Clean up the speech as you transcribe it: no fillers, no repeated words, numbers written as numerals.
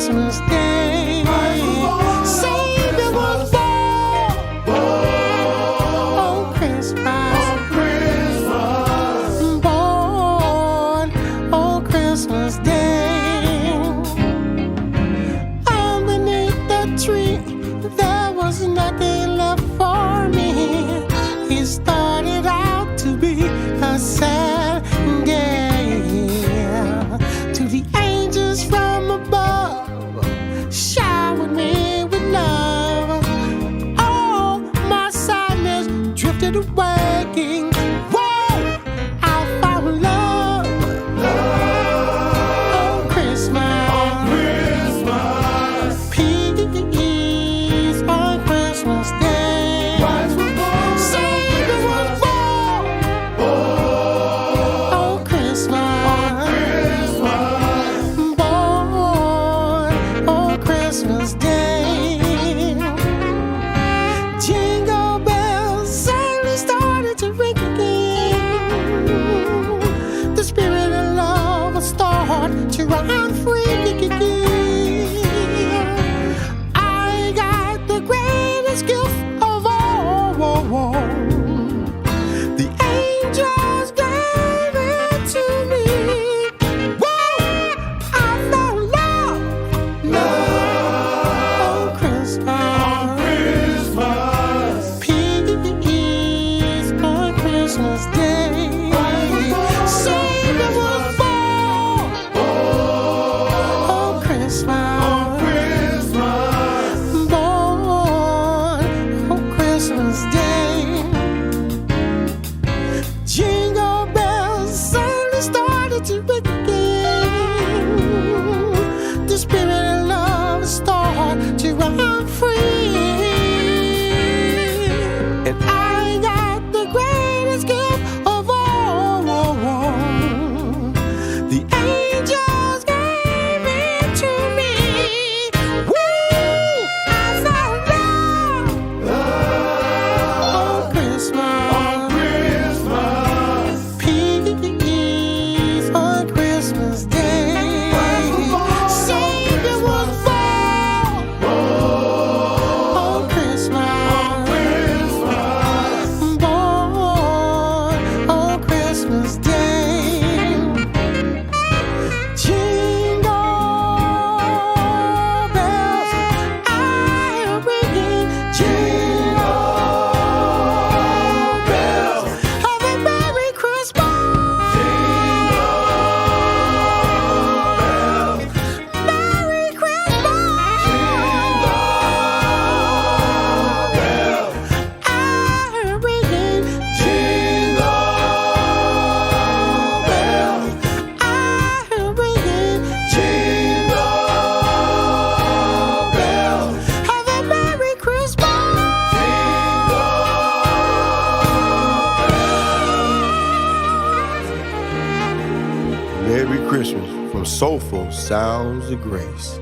Christmas Day, Savior was born on Christmas, born on Christmas Day. Underneath the tree, there was nothing left for me. It started out to be a sad gale. To the angels from above showered me with love. All my sadness drifted away. Whoa, I found love on Christmas, peace on Christmas Day. Savior was born on Christmas, born on Christmas Day. Jingle bells suddenly started to ring again. The spirit of love will start to run free. I got the greatest gift of all. The angels gave it to me. Whoa! I found love on Christmas, peace on Christmas Day. Savior was born on Christmas, born on Christmas Day. Jingle bells suddenly started to ring again. The spirit of love started to run free. And I got the greatest gift of all. The angels gave it to me. Woo! I found love on Christmas, peace on Christmas Day. Savior was born on Christmas, born on Christmas Day. Jingle bells are ringing, jingle bells. Have a Merry Christmas, Merry Christmas. Are ringing, jingle bells. Are ringing, jingle bells. Have a Merry Christmas. Merry Christmas from Soulful Sounds of Grace.